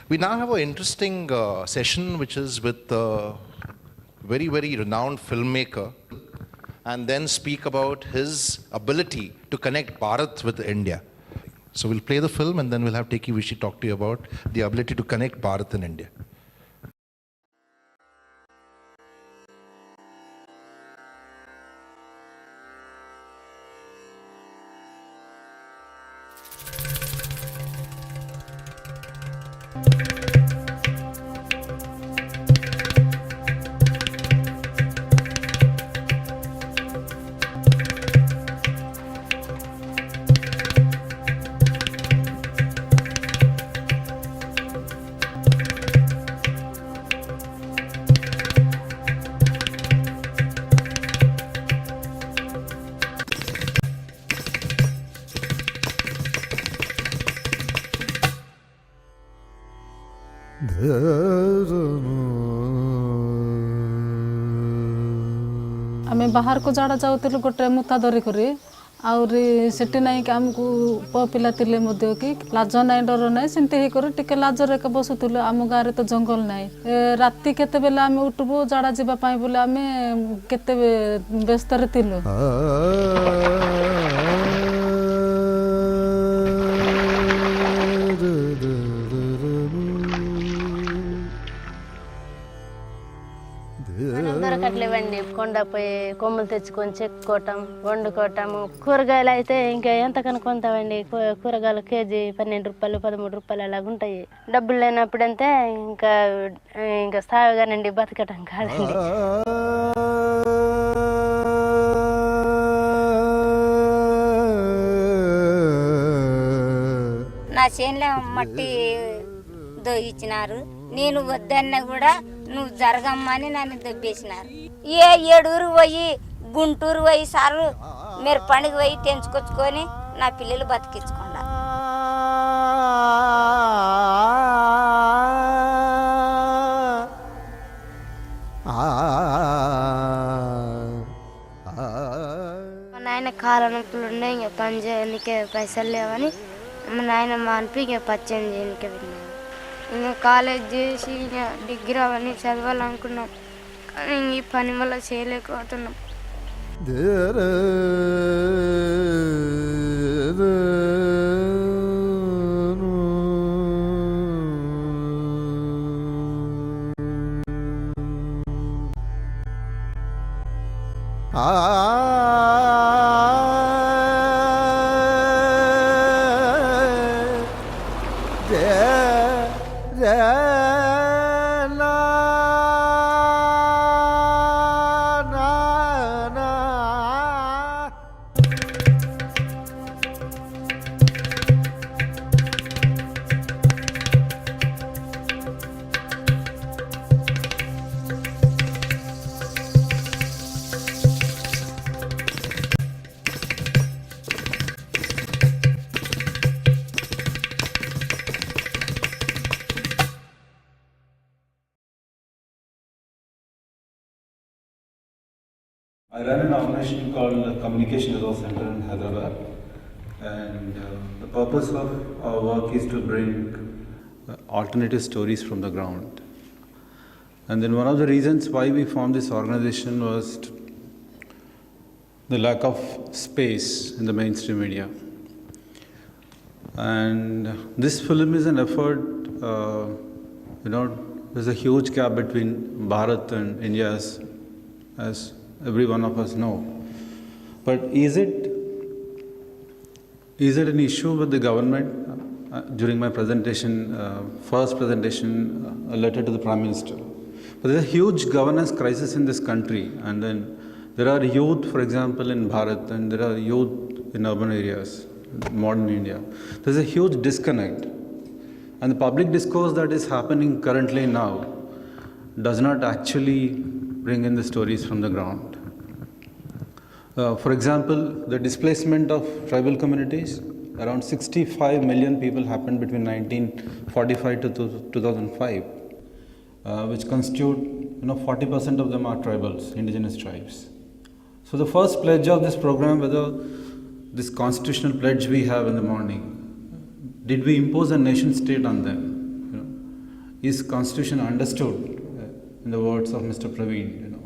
We now have an interesting session which is with a very, very renowned filmmaker, and then speak about his ability to connect Bharat with India. So we'll play the film and then we'll have Teki Vishy talk to you about the ability to connect Bharat and India. आमे बाहर को जाड़ा जाउतिलु गोटे मुता धरी करी आउरी सेठी नाही कि हमकु पिला तिले मध्य कि लाज नाही डर नाही सेंते हे करी टिके लाज रे के बसुतिलु आम गारे तो जंगल नाही राती केते बेला आमे उठबो जाड़ा जिबा पाई बोले आमे केते व्यस्त रे तिलु దొరకట్లేవండి కొండపోయి కొమ్ములు తెచ్చుకొని చెక్కుకోవటం వండుకోవటము కూరగాయలు అయితే ఇంకా ఎంత కనుక్కుంటామండి కూరగాయలు కేజీ 12 రూపాయలు 13 రూపాయలు అలాగ ఉంటాయి డబ్బులు లేనప్పుడంతే ఇంకా సాగుగానండి బతకటం కాదండి నా చేనులో మట్టి దొయ్యిచ్చినారు నేను వద్దన్న కూడా నువ్వు జరగమ్మని నన్ను దొబ్బేసినారు ఏ ఏడూరు పోయి గుంటూరు పోయి సారు మీరు పండుగ పోయి తెంచుకొచ్చుకొని నా పిల్లలు బతికించుకున్నారు మా నాయన కాళ్ళ నొప్పులు ఉన్నాయి ఇంకా పని చేయడానికే పైసలు లేవని మా నాయన మానిపి ఇంకా పచ్చని చేయడానికే వెళ్ళినాను ఇంకా కాలేజ్ చేసి ఇంకా డిగ్రీ అవన్నీ చదవాలనుకున్నాం కానీ ఈ పని వల్ల చేయలేకపోతున్నాం I run an organization called the Communication Resource Center in Hyderabad, and the purpose of our work is to bring alternative stories from the ground. And then one of the reasons why we formed this organization was the lack of space in the mainstream media. And this film is an effort, there's a huge gap between Bharat and India as every one of us know. But is it an issue with the government? During my presentation, first presentation, a letter to the Prime Minister. But there's a huge governance crisis in this country, and then there are youth, for example, in Bharat, and there are youth in urban areas, modern India. There's a huge disconnect. And the public discourse that is happening currently now does not actually bring in the stories from the ground. For example, the displacement of tribal communities, around 65 million people happened between 1945 to 2005, which constitute 40% of them are tribals, indigenous tribes. So the first pledge of this program, whether this constitutional pledge we have in the morning, did we impose a nation state on them? is constitution understood, in the words of Mr. Praveen,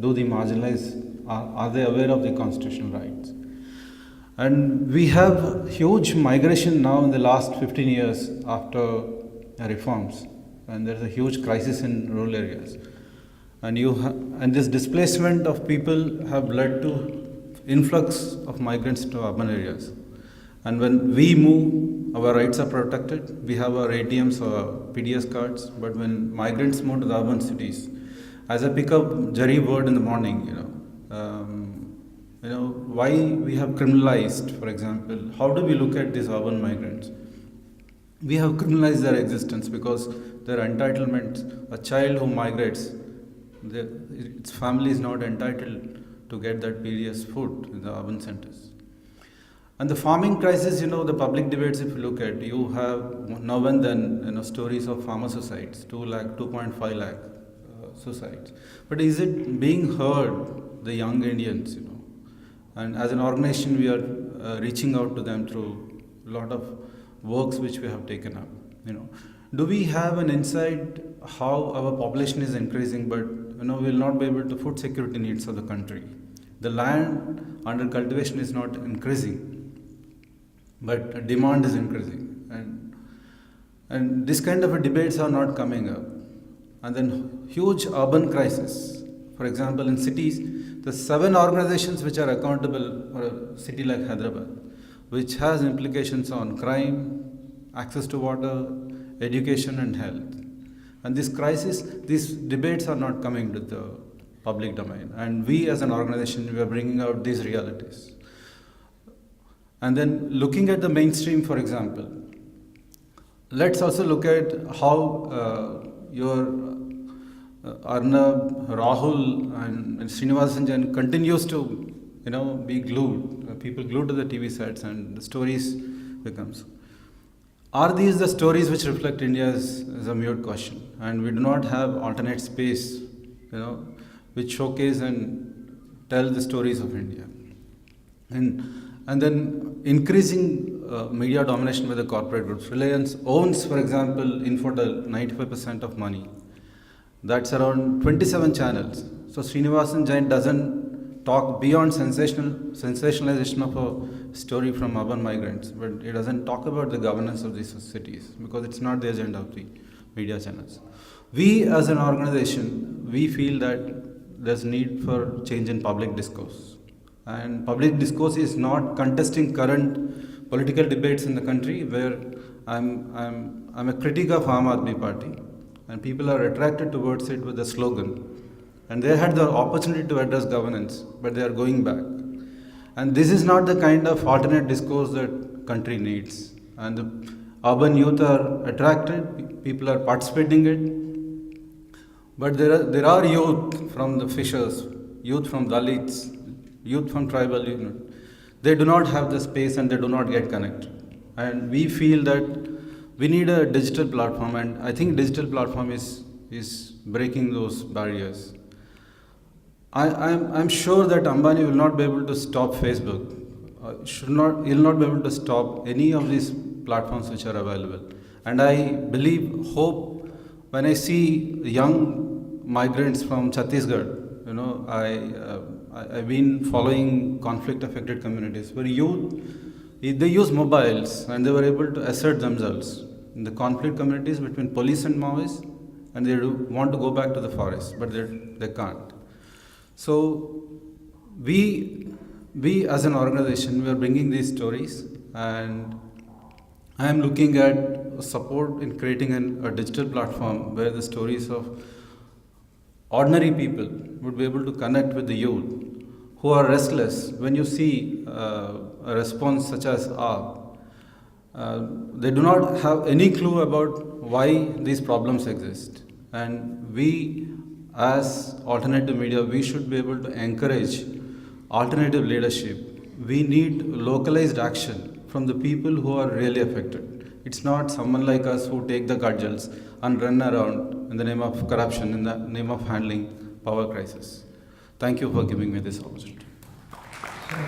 do the marginalized, are they aware of the constitutional rights? And we have huge migration now in the last 15 years after reforms, and there's a huge crisis in rural areas. And this displacement of people have led to influx of migrants to urban areas. And when we move, our rights are protected. We have our ATMs or PDS cards. But when migrants move to the urban cities, as I pick up Jerry word in the morning, why we have criminalized, for example, how do we look at these urban migrants? We have criminalized their existence because their entitlements, a child who migrates, its family is not entitled to get that PDS food in the urban centers. And the farming crisis, the public debates, if you look at, you have now and then, stories of farmer suicides, 2.5 lakh suicides. But is it being heard, the young Indians, And as an organization, we are reaching out to them through a lot of works which we have taken up, Do we have an insight how our population is increasing, but, we will not be able to food security needs of the country. The land under cultivation is not increasing, but demand is increasing. And this kind of debates are not coming up. And then huge urban crisis. For example, in cities, the 7 organizations which are accountable for a city like Hyderabad, which has implications on crime, access to water, education and health. And this crisis, these debates are not coming to the public domain. And we as an organization, we are bringing out these realities. And then looking at the mainstream, for example, let's also look at how your Arnab, Rahul and Srinivasan continues to, be glued. People glued to the TV sets and the stories becomes. Are these the stories which reflect India is a mute question? And we do not have alternate space, which showcase and tell the stories of India. And then increasing media domination by the corporate groups. Reliance owns, for example, Infotel, 95% of money. That's around 27 channels. So Srinivasan Jain doesn't talk beyond sensationalization of a story from urban migrants, but it doesn't talk about the governance of these cities because it's not the agenda of the media channels. We as an organization, we feel that there's need for change in public discourse. And public discourse is not contesting current political debates in the country where I'm a critic of Aam Aadmi Party and people are attracted towards it with a slogan. And they had the opportunity to address governance, but they are going back. And this is not the kind of alternate discourse that country needs. And the urban youth are attracted, people are participating in it. But there are youth from the fishers, youth from Dalits, youth from tribal unit. They do not have the space and they do not get connected. And we feel that we need a digital platform, and I think digital platform is breaking those barriers. I'm sure that Ambani will not be able to stop Facebook. He'll not be able to stop any of these platforms which are available. And I hope, when I see young migrants from Chhattisgarh, I've been following conflict-affected communities where youth, they use mobiles and they were able to assert themselves in the conflict communities between police and Maoists, and they want to go back to the forest, but they can't. So we as an organization, we are bringing these stories, and I am looking at support in creating a digital platform where the stories of ordinary people would be able to connect with the youth who are restless. When you see a response such as they do not have any clue about why these problems exist. And we, as alternative media, we should be able to encourage alternative leadership. We need localized action from the people who are really affected. It's not someone like us who take the cudgels and run around in the name of corruption, in the name of handling power crisis. Thank you for giving me this opportunity.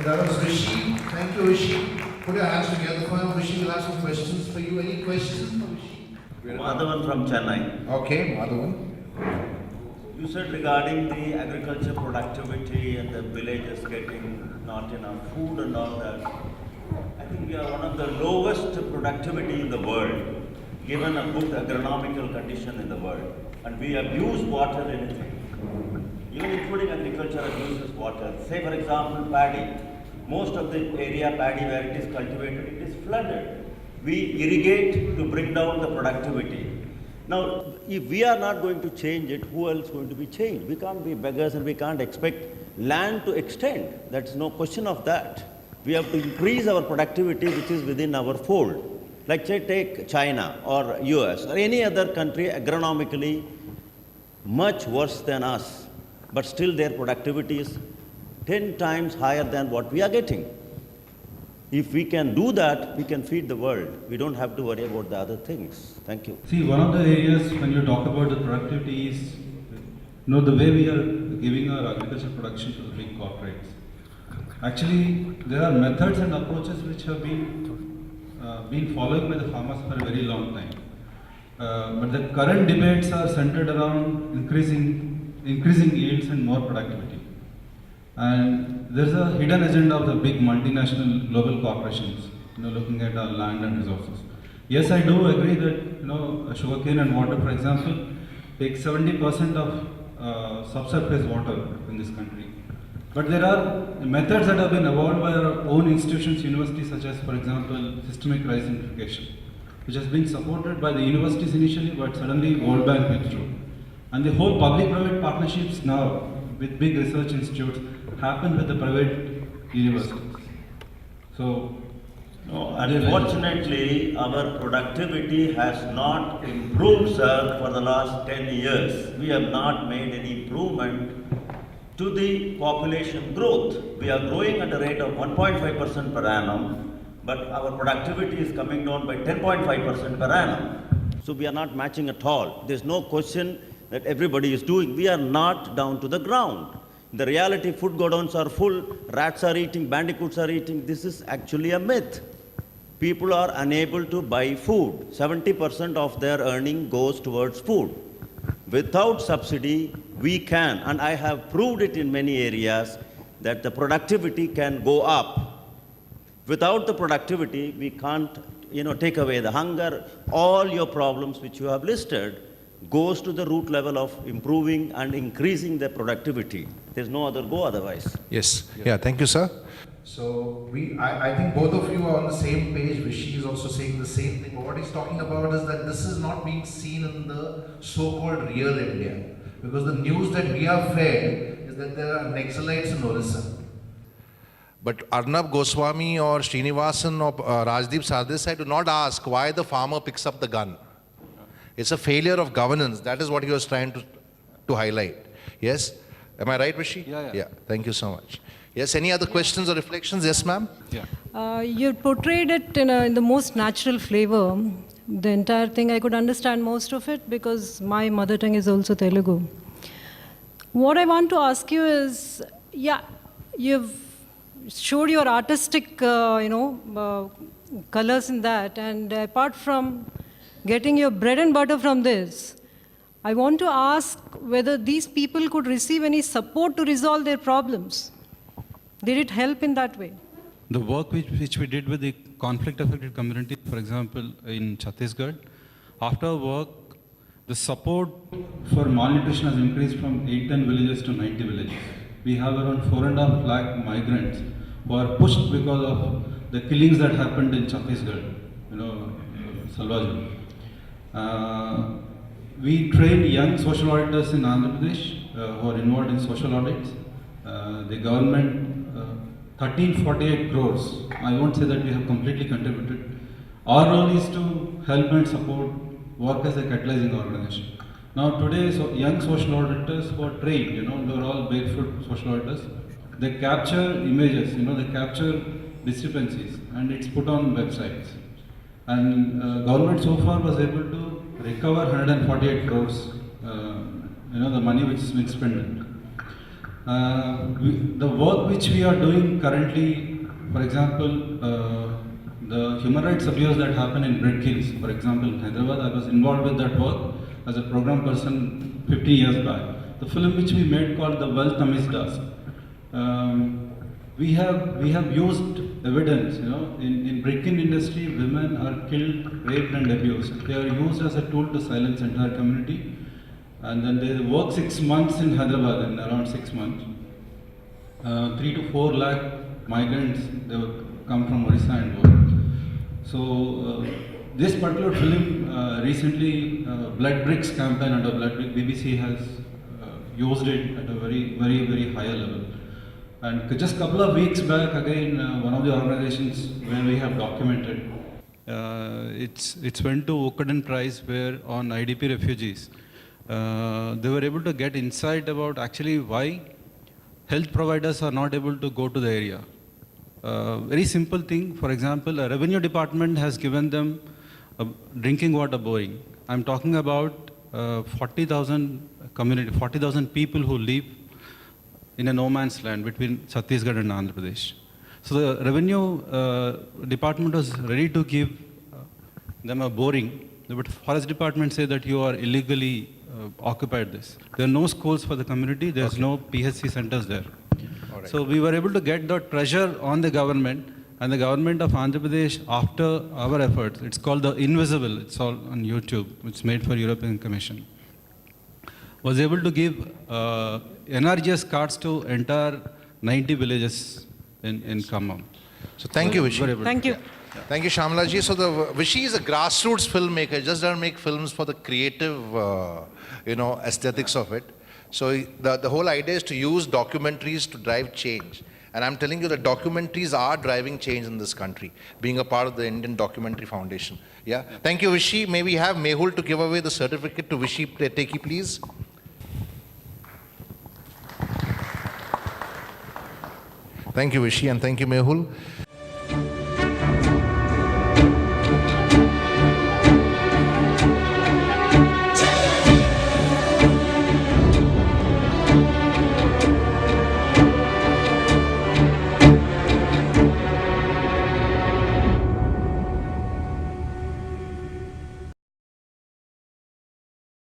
That was Vishy. Thank you, Vishy. Put your hands together for him. Vishy will have some questions for you. Any questions for Vishy? Madhavan from Chennai. Okay, Madhavan. You said regarding the agriculture productivity and the villages getting not enough food and all that. I think we are one of the lowest productivity in the world, given a good agronomical condition in the world. And we abuse water in it. Even including agriculture abuses water. Say for example paddy. Most of the area paddy where it is cultivated, it is flooded. We irrigate to bring down the productivity. Now, if we are not going to change it, who else is going to be changed? We can't be beggars and we can't expect land to extend. That's no question of that. We have to increase our productivity which is within our fold. Like say take China or US or any other country agronomically much worse than us, but still their productivity is 10 times higher than what we are getting. If we can do that, we can feed the world. We don't have to worry about the other things. Thank you. See, one of the areas when you talk about the productivity is, the way we are giving our agricultural production to the big corporates. Actually, there are methods and approaches which have been followed by the farmers for a very long time. But the current debates are centered around increasing yields and more productivity. And there's a hidden agenda of the big multinational global corporations, looking at our land and resources. Yes, I do agree that, sugarcane and water, for example, take 70% of subsurface water in this country. But there are methods that have been evolved by our own institutions, universities, such as, for example, systemic rice irrigation, which has been supported by the universities initially, but suddenly World Bank withdrew. And the whole public-private partnerships now with big research institutes happen with the private universities. So, unfortunately, our productivity has not improved, sir, for the last 10 years. We have not made any improvement to the population growth. We are growing at a rate of 1.5% per annum, but our productivity is coming down by 10.5% per annum. So we are not matching at all. There's no question that everybody is doing. We are not down to the ground. In the reality, food godowns are full, rats are eating, bandicoots are eating. This is actually a myth. People are unable to buy food. 70% of their earning goes towards food. Without subsidy, we can, and I have proved it in many areas, that the productivity can go up. Without the productivity, we can't, take away the hunger. All your problems which you have listed goes to the root level of improving and increasing the productivity. There's no other go otherwise. Yes. Yeah, thank you, sir. So I think both of you are on the same page. Vishy is also saying the same thing. But what he's talking about is that this is not being seen in the so-called real India. Because the news that we are fed is that there are Naxalites in Orissa. But Arnab Goswami or Srinivasan or Rajdeep Sardesai do not ask why the farmer picks up the gun. It's a failure of governance. That is what he was trying to highlight. Yes? Am I right, Vishy? Yeah. Thank you so much. Yes, any other questions or reflections? Yes, ma'am? Yeah. You portrayed it in the most natural flavor. The entire thing, I could understand most of it because my mother tongue is also Telugu. What I want to ask you is, you've showed your artistic, colors in that, and apart from getting your bread and butter from this, I want to ask whether these people could receive any support to resolve their problems. Did it help in that way? The work which we did with the conflict-affected community, for example, in Chhattisgarh, after work, the support for malnutrition has increased from 8-10 villages to 90 villages. We have around 4.5 lakh migrants who are pushed because of the killings that happened in Chhattisgarh, Salwaj. We train young social auditors in Andhra Pradesh who are involved in social audits. The government 1348 crores. I won't say that we have completely contributed. Our role is to help and support, work as a catalyzing organization. Now today, young social auditors who are trained, they're all barefoot social auditors. They capture images, they capture discrepancies, and it's put on websites. And government so far was able to recover 148 crores, the money which has been spent. The work which we are doing currently, for example, the human rights abuse that happened in Brick Hills, for example, in Hyderabad. I was involved with that work as a program person 50 years back. The film which we made called The Wealth Tamiz Das. We have used evidence, in brick-in industry, women are killed, raped and abused. They are used as a tool to silence entire community. And then they work 6 months in Hyderabad, in around 6 months. 3 to 4 lakh migrants, they would come from Orissa and work. So this particular film recently, Blood Bricks campaign under Blood Brick, BBC has used it at a very, very, very higher level. And just a couple of weeks back, again, one of the organizations where we have documented, it's went to Okadon Prize, where on IDP refugees, they were able to get insight about actually why health providers are not able to go to the area. Very simple thing, for example, a revenue department has given them a drinking water boring. I'm talking about 40,000 people who live in a no man's land between Chhattisgarh and Andhra Pradesh. So the revenue department was ready to give them a boring, but forest department say that you are illegally occupied this. There are no schools for the community, there's no PHC centers there. Right. So we were able to get the pressure on the government, and the government of Andhra Pradesh, after our efforts, it's called The Invisible, it's all on YouTube, it's made for European Commission, was able to give NRGS cards to entire 90 villages in Khammam. So thank you, Vishy. Thank you. Thank you, Shamlaji. So Vishy is a grassroots filmmaker, just doesn't make films for the creative, aesthetics of it. So the whole idea is to use documentaries to drive change. And I'm telling you that documentaries are driving change in this country, being a part of the Indian Documentary Foundation. Yeah. Thank you, Vishy. May we have Mehul to give away the certificate to Vishy Teki, please? Thank you, Vishy, and thank you, Mehul.